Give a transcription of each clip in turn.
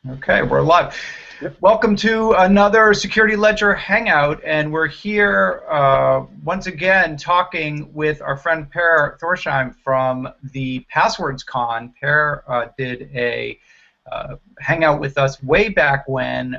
Okay, we're live. Yep. Welcome to another Security Ledger Hangout, and we're here once again talking with our friend Per Thorsheim from the Passwords Con. Per did a hangout with us way back when,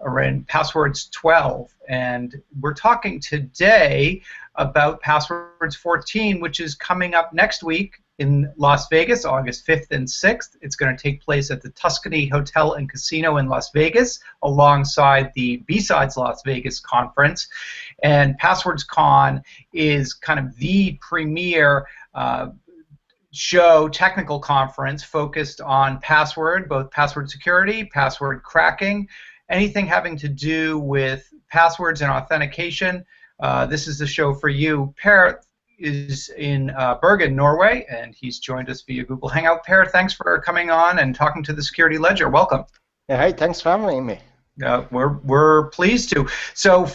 around Passwords 12, and we're talking today about Passwords 14, which is coming up next week in Las Vegas, August 5th and 6th. It's going to take place at the Tuscany Hotel and Casino in Las Vegas, alongside the B-Sides Las Vegas conference. And Passwords Con is kind of the premier technical conference focused on password, both password security, password cracking, anything having to do with passwords and authentication. This is the show for you. Per is in Bergen, Norway, and he's joined us via Google Hangout. Per, thanks for coming on and talking to the Security Ledger. Welcome. Yeah, hey, thanks for having me. We're pleased to. So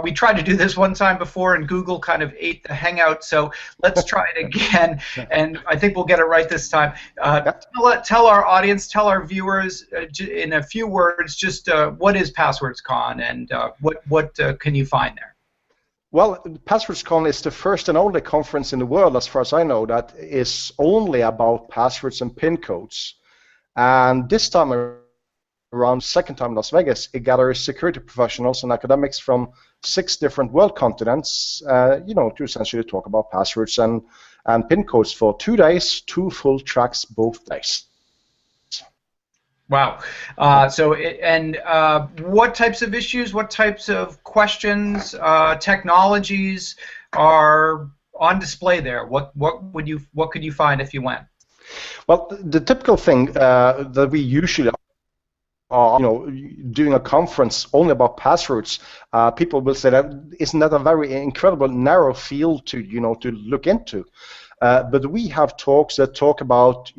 we tried to do this one time before, and Google kind of ate the Hangout. So let's try it again, and I think we'll get it right this time. Tell our audience, tell our viewers, in a few words, just what is PasswordsCon and what can you find there? Well, PasswordsCon is the first and only conference in the world, as far as I know, that is only about passwords and PIN codes. And this time around, second time in Las Vegas, it gathers security professionals and academics from 6 different world continents, to essentially talk about passwords and PIN codes for 2 days, 2 full tracks both days. Wow. What types of issues, what types of questions, technologies are on display there? What could you find if you went? Well, the typical thing that we usually are, doing a conference only about passwords, people will say that isn't that a very incredible narrow field to to look into? But we have talks that talk about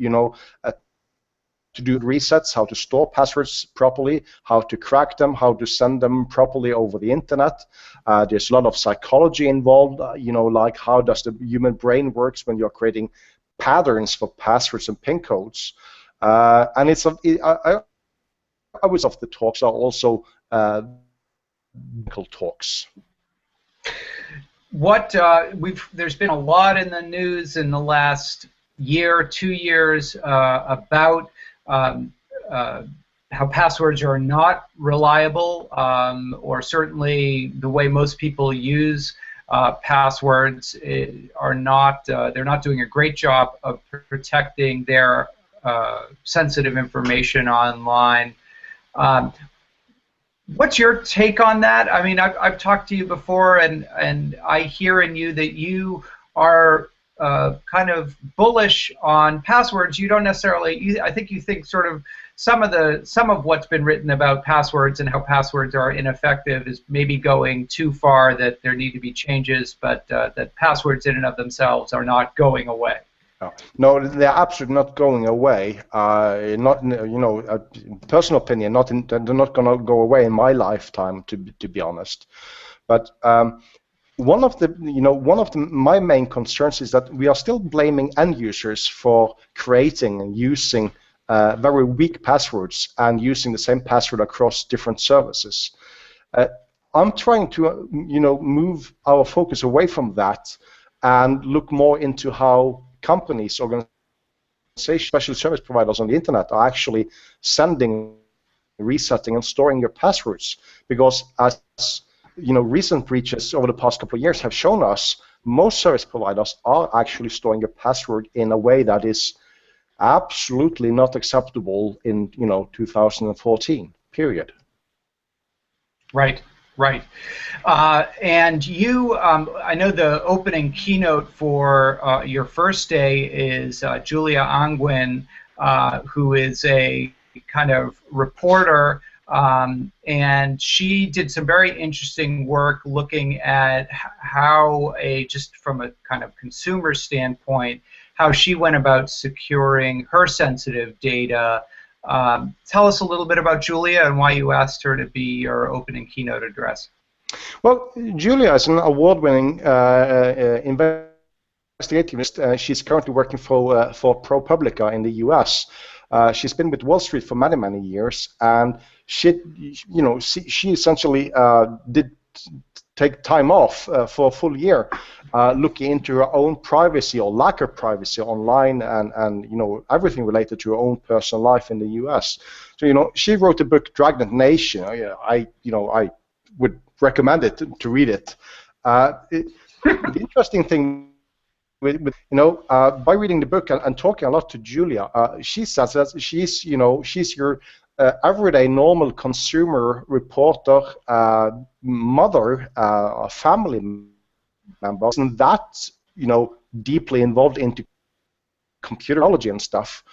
to do resets, how to store passwords properly, how to crack them, how to send them properly over the internet. There's a lot of psychology involved, like how does the human brain works when you're creating patterns for passwords and PIN codes. And I would say the talks are also talks. There's been a lot in the news in the last year, 2 years about how passwords are not reliable, or certainly the way most people use passwords are not. They're not doing a great job of protecting their sensitive information online. What's your take on that? I mean, I've talked to you before, and I hear in you that you are kind of bullish on passwords. You don't necessarily. I think you think sort of some of what's been written about passwords and how passwords are ineffective is maybe going too far. That there need to be changes, but that passwords in and of themselves are not going away. No, they're absolutely not going away. Personal opinion, they're not going to go away in my lifetime, to be honest. But one of my main concerns is that we are still blaming end users for creating and using very weak passwords and using the same password across different services. I'm trying to move our focus away from that and look more into how companies, organizations, special service providers on the internet are actually sending, resetting, and storing your passwords. Because as recent breaches over the past couple of years have shown us, most service providers are actually storing your password in a way that is absolutely not acceptable in 2014. Period. Right. Right. And you, I know the opening keynote for your first day is Julia Angwin, who is a kind of reporter, and she did some very interesting work looking at how, just from a kind of consumer standpoint, how she went about securing her sensitive data. Tell us a little bit about Julia and why you asked her to be your opening keynote address. Well, Julia is an award-winning investigativist. She's currently working for ProPublica in the U.S. She's been with Wall Street for many, many years, and she essentially did take time off for a full year, looking into her own privacy or lack of privacy online, and everything related to her own personal life in the U.S. So she wrote the book Dragnet Nation. I would recommend it to read it. The interesting thing by reading the book and talking a lot to Julia, she says that she's your everyday normal consumer reporter, mother, a family member, and that deeply involved into computer technology and stuff.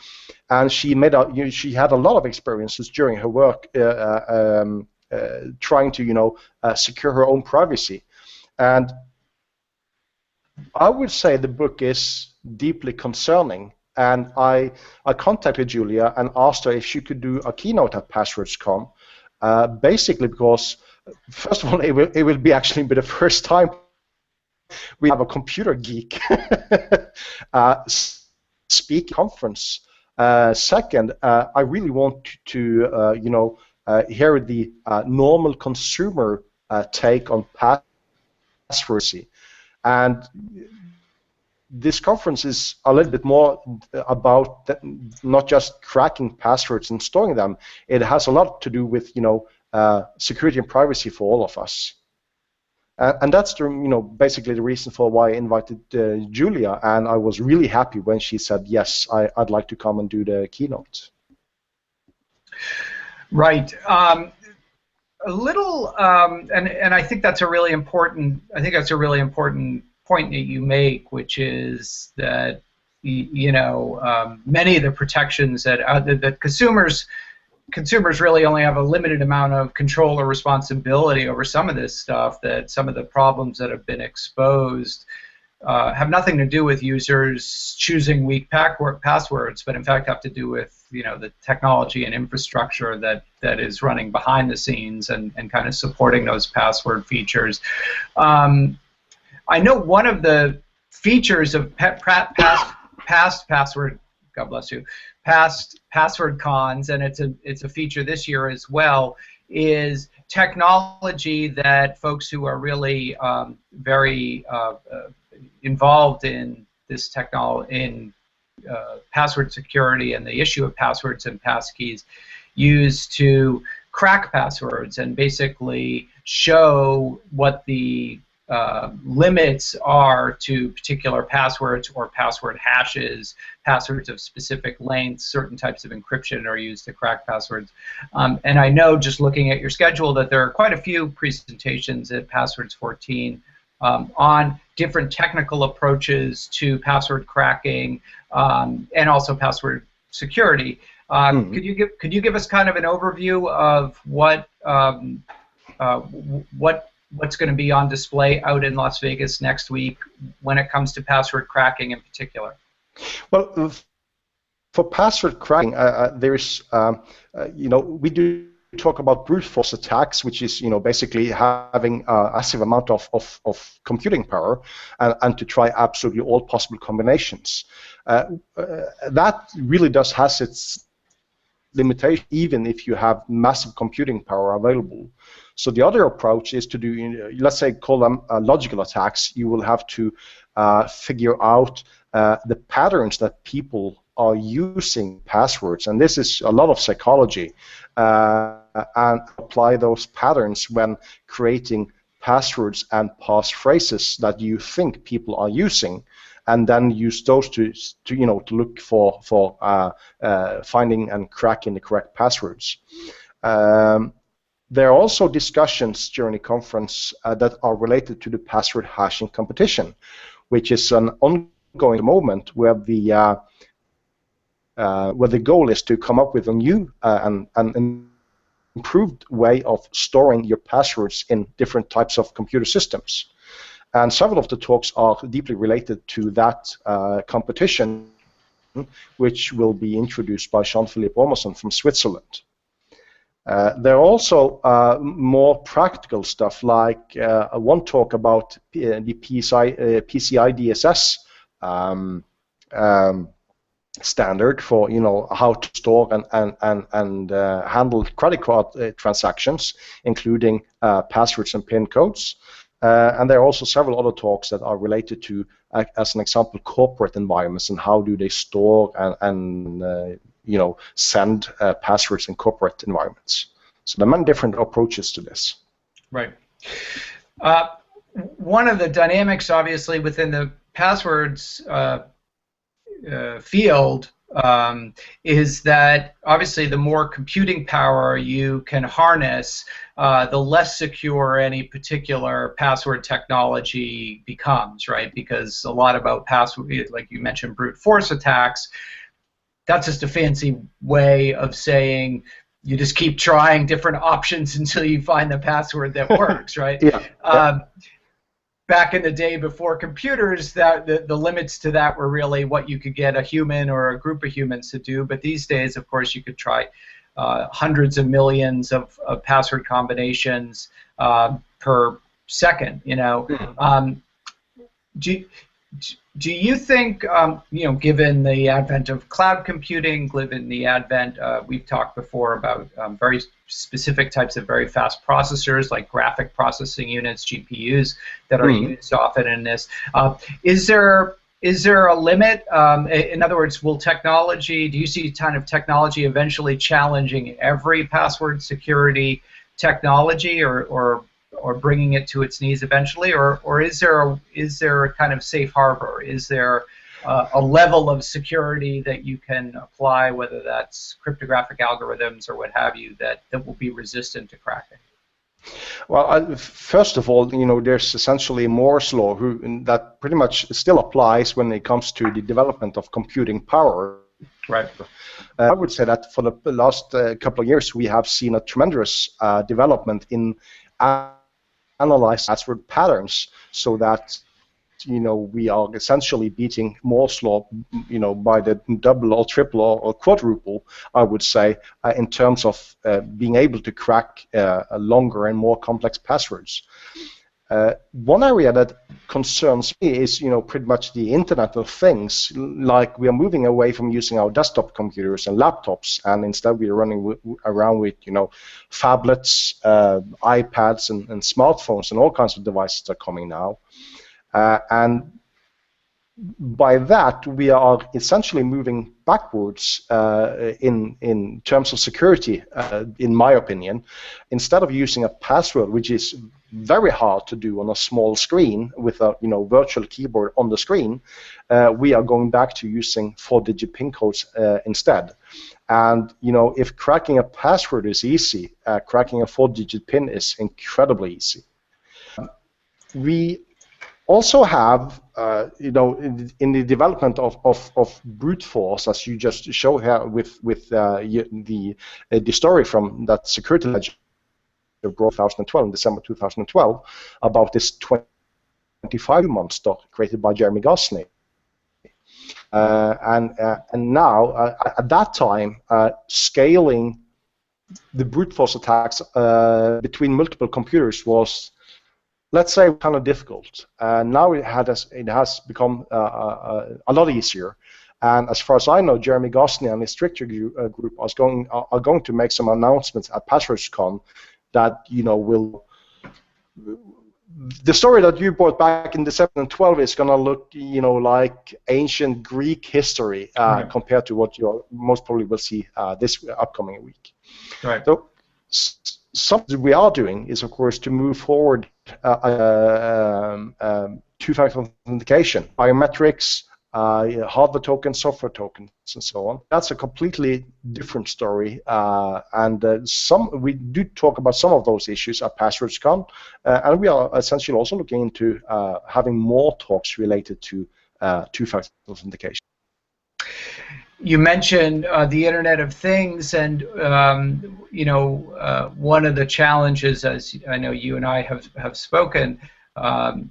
And she she had a lot of experiences during her work trying to secure her own privacy. And I would say the book is deeply concerning, and I contacted Julia and asked her if she could do a keynote at PasswordsCon, basically because, first of all, it will be actually the first time we have a computer geek speak conference. Second, I really want to hear the normal consumer take on passwords. And this conference is a little bit more about not just cracking passwords and storing them. It has a lot to do with security and privacy for all of us. And that's basically the reason for why I invited Julia, and I was really happy when she said yes, I'd like to come and do the keynote. Right. A little, and I think that's a really important. I think that's a really important point that you make, which is that many of the protections that consumers really only have a limited amount of control or responsibility over some of this stuff. That some of the problems that have been exposed have nothing to do with users choosing weak passwords, but in fact have to do with the technology and infrastructure that is running behind the scenes and kind of supporting those password features. I know one of the features of past password, God bless you, past password cons, and it's a feature this year as well, is technology that folks who are really very involved in this technology, password security and the issue of passwords and passkeys, use to crack passwords and basically show what the limits are to particular passwords or password hashes, passwords of specific lengths. Certain types of encryption are used to crack passwords. And I know, just looking at your schedule, that there are quite a few presentations at Passwords 14 on different technical approaches to password cracking and also password security. Could you give us kind of an overview of what's going to be on display out in Las Vegas next week when it comes to password cracking in particular? Well, for password cracking, there's we do talk about brute force attacks, which is basically having a massive amount of computing power and to try absolutely all possible combinations. That really does has its limitation, even if you have massive computing power available. So the other approach is to do, let's say, call them logical attacks. You will have to figure out the patterns that people are using passwords, and this is a lot of psychology, and apply those patterns when creating passwords and passphrases that you think people are using, and then use those to look for finding and cracking the correct passwords. There are also discussions during the conference that are related to the password hashing competition, which is an ongoing moment where the goal is to come up with a new and improved way of storing your passwords in different types of computer systems. And several of the talks are deeply related to that competition, which will be introduced by Jean-Philippe Ormerson from Switzerland. There are also more practical stuff, like one talk about the PCI DSS standard for how to store and handle credit card transactions, including passwords and PIN codes. And there are also several other talks that are related to, as an example, corporate environments and how do they store and send passwords in corporate environments. So there are many different approaches to this. Right. One of the dynamics, obviously, within the passwords field is that obviously the more computing power you can harness, the less secure any particular password technology becomes, right? Because a lot about password, like you mentioned, brute force attacks, that's just a fancy way of saying you just keep trying different options until you find the password that works, right? Yeah. Back in the day before computers, that the limits to that were really what you could get a human or a group of humans to do. But these days, of course, you could try hundreds of millions of password combinations per second. Do you think, given the advent of cloud computing, given the advent, we've talked before about very specific types of very fast processors like graphic processing units, GPUs, that are used often in this. Is there a limit? In other words, do you see kind of technology eventually challenging every password security technology, or bringing it to its knees eventually, or is there a kind of safe harbor? Is there a level of security that you can apply, whether that's cryptographic algorithms or what have you, that will be resistant to cracking? Well, first of all, there's essentially Moore's law that pretty much still applies when it comes to the development of computing power. Right. I would say that for the last couple of years, we have seen a tremendous development in analyze password patterns, so that we are essentially beating Moore's law, by the double or triple or quadruple, I would say, in terms of being able to crack longer and more complex passwords. One area that concerns me is, pretty much the Internet of Things. Like, we are moving away from using our desktop computers and laptops, and instead we are running around with, phablets, iPads, and smartphones, and all kinds of devices are coming now. And by that, we are essentially moving backwards in terms of security, in my opinion. Instead of using a password, which is very hard to do on a small screen with a virtual keyboard on the screen, we are going back to using 4-digit PIN codes instead. And if cracking a password is easy, cracking a 4-digit PIN is incredibly easy. We also have, in the development of brute force, as you just show here with the story from that security ledger of 2012, in December 2012, about this 25 monster created by Jeremy Gosney. And now, at that time, scaling the brute force attacks between multiple computers was, let's say, kind of difficult. Now it has become a lot easier. And as far as I know, Jeremy Gosney and his Stricter group are going to make some announcements at PasswordsCon that will. The story that you brought back in December 2012 is going to look, like ancient Greek history compared to what you most probably will see this upcoming week. Right. So something we are doing is, of course, to move forward two-factor authentication, biometrics, hardware tokens, software tokens, and so on. That's a completely different story, and we do talk about some of those issues at PasswordsCon, and we are essentially also looking into having more talks related to two-factor authentication. You mentioned the Internet of Things, and one of the challenges, as I know you and I have spoken,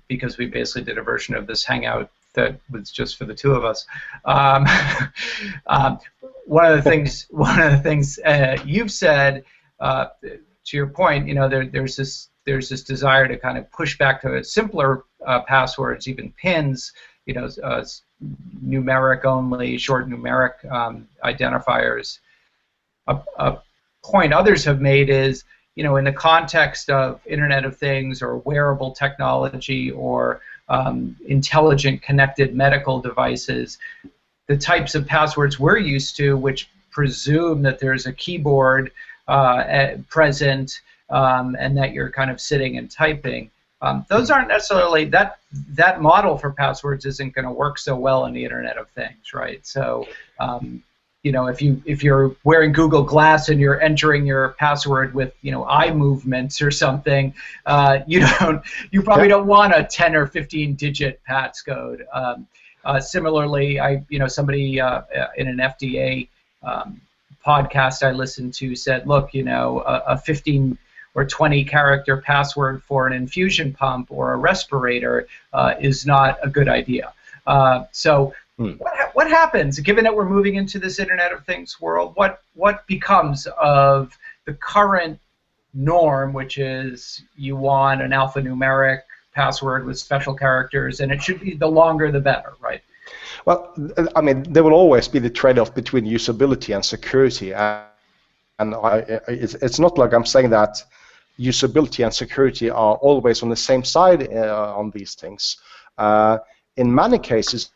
because we basically did a version of this Hangout that was just for the two of us. One of the things you've said, to your point, there's this desire to kind of push back to simpler passwords, even PINs, numeric only, short numeric identifiers. A point others have made is, in the context of Internet of Things or wearable technology or intelligent connected medical devices, the types of passwords we're used to, which presume that there's a keyboard present and that you're kind of sitting and typing, those aren't necessarily, that model for passwords isn't going to work so well in the Internet of Things, right? So, if you're wearing Google Glass and you're entering your password with eye movements or something, you probably don't want a 10 or 15 digit passcode. Similarly, somebody in an FDA podcast I listened to said, look, a 15 or 20 character password for an infusion pump or a respirator is not a good idea. What happens, given that we're moving into this Internet of Things world? What becomes of the current norm, which is you want an alphanumeric password with special characters, and it should be the longer the better, right? Well, I mean, there will always be the trade-off between usability and security, and it's not like I'm saying that usability and security are always on the same side on these things. In many cases,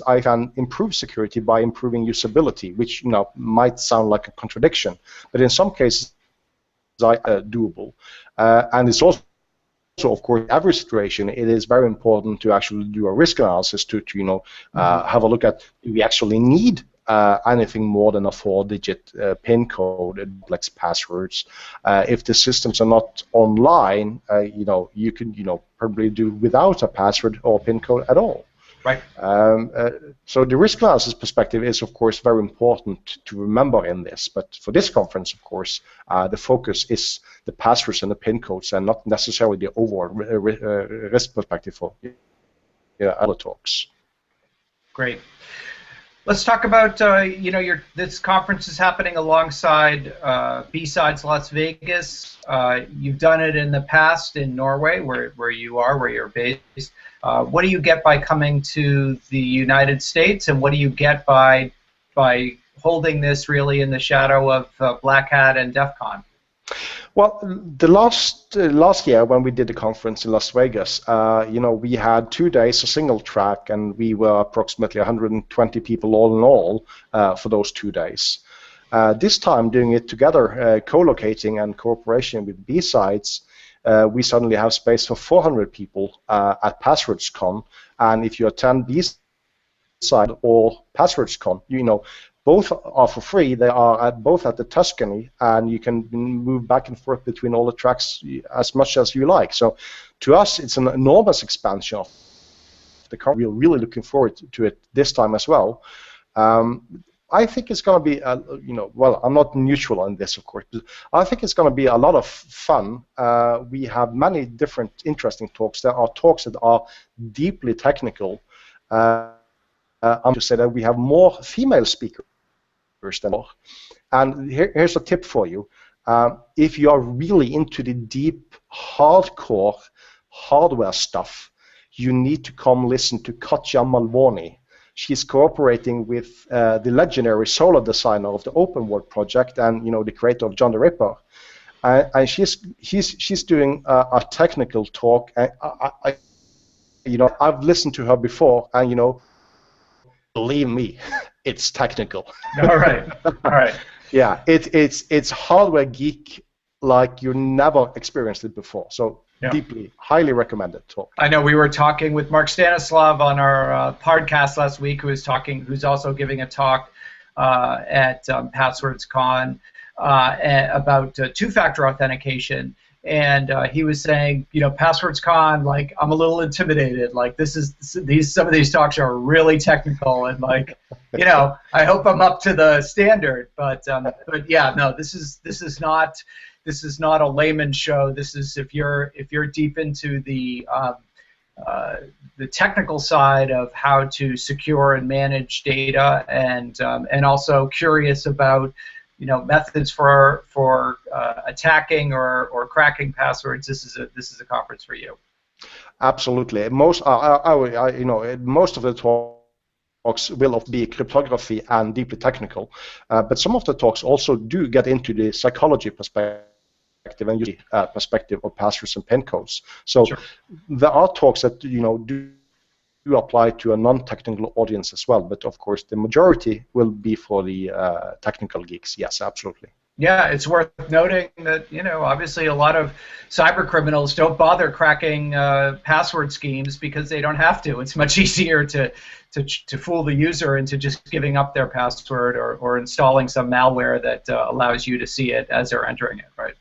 I can improve security by improving usability, which might sound like a contradiction, but in some cases, doable. And it's also, of course, in every situation, it is very important to actually do a risk analysis to have a look at, do we actually need anything more than a 4-digit PIN code and complex passwords? If the systems are not online, you can probably do without a password or PIN code at all. Right. So the risk analysis perspective is, of course, very important to remember in this. But for this conference, of course, the focus is the passwords and the PIN codes, and not necessarily the overall risk perspective for other talks. Great. Let's talk about this conference is happening alongside B-Sides Las Vegas. You've done it in the past in Norway, where you're based. What do you get by coming to the United States, and what do you get by holding this really in the shadow of Black Hat and DEF CON? Well, the last year when we did the conference in Las Vegas, we had 2 days, a single track, and we were approximately 120 people all in all for those 2 days. This time, doing it together, co-locating and cooperation with B-Sides, we suddenly have space for 400 people at PasswordsCon, and if you attend B-Side or PasswordsCon, both are for free. They are both at the Tuscany, and you can move back and forth between all the tracks as much as you like. So, to us, it's an enormous expansion of the conference. We're really looking forward to it this time as well. I think it's going to be, well, I'm not neutral on this, of course, but I think it's going to be a lot of fun. We have many different interesting talks. There are talks that are deeply technical. I'm to say that we have more female speakers than more. And here's a tip for you. If you are really into the deep, hardcore hardware stuff, you need to come listen to Katja Malvoni. She's cooperating with the legendary solar designer of the Open World project and the creator of John the Ripper. And she's doing a technical talk. I've listened to her before, and believe me, it's technical. All right. Yeah, it's hardware geek like you never experienced it before. So deeply, highly recommended talk. I know we were talking with Mark Stanislav on our podcast last week, who's also giving a talk at PasswordsCon about two-factor authentication. And he was saying, PasswordsCon, like, I'm a little intimidated. Like, some of these talks are really technical, and like, I hope I'm up to the standard. But yeah, no, this is not a layman's show. This is if you're deep into the technical side of how to secure and manage data, and also curious about methods for attacking or cracking passwords. This is a conference for you. Absolutely. Most of the talks talks will often be cryptography and deeply technical, but some of the talks also do get into the psychology perspective and usually perspective of passwords and pin codes. So Sure. there are talks that do apply to a non-technical audience as well, but of course the majority will be for the technical geeks. Yes, absolutely. Yeah, it's worth noting that, obviously a lot of cyber criminals don't bother cracking password schemes because they don't have to. It's much easier to fool the user into just giving up their password or installing some malware that allows you to see it as they're entering it, right?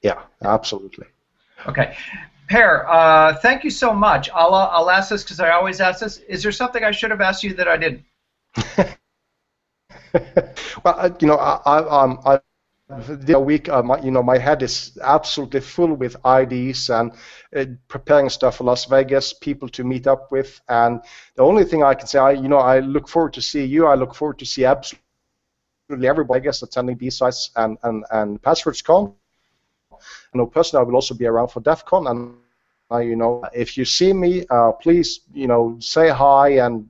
Yeah, absolutely. Okay. Per, thank you so much. I'll ask this because I always ask this. Is there something I should have asked you that I didn't? Well, the week, my head is absolutely full with IDs and preparing stuff for Las Vegas, people to meet up with, and the only thing I can say, I look forward to see you. I look forward to see absolutely everybody, I guess, attending B-Sides and PasswordsCon. I know personally I will also be around for DEF CON, and if you see me, please, say hi and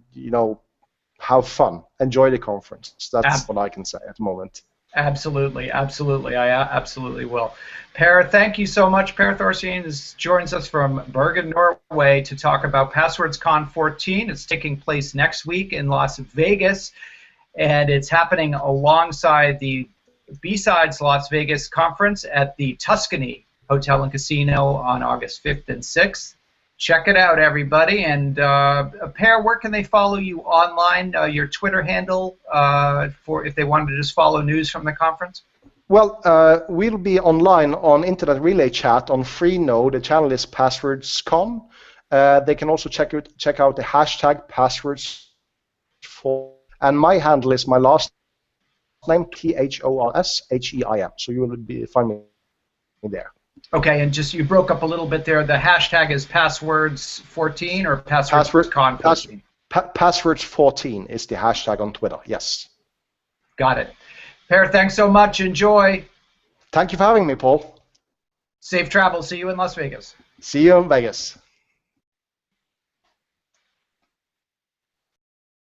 have fun, enjoy the conference. That's what I can say at the moment. Absolutely, absolutely. I absolutely will. Per, thank you so much. Per Thorsheim joins us from Bergen, Norway to talk about PasswordsCon 14. It's taking place next week in Las Vegas, and it's happening alongside the B-Sides Las Vegas conference at the Tuscany Hotel and Casino on August 5th and 6th. Check it out, everybody. And Per, where can they follow you online? Your Twitter handle, for if they wanted to just follow news from the conference? Well, we'll be online on Internet Relay Chat on Freenode. The channel is PasswordsCon. They can also check out the hashtag passwords4. And my handle is my last name, THORSHEIM. So you will find me there. Okay, and just you broke up a little bit there. The hashtag is passwords14 or PasswordsCon 14? Passwords14 is the hashtag on Twitter, yes. Got it. Per, thanks so much. Enjoy. Thank you for having me, Paul. Safe travel. See you in Las Vegas. See you in Vegas.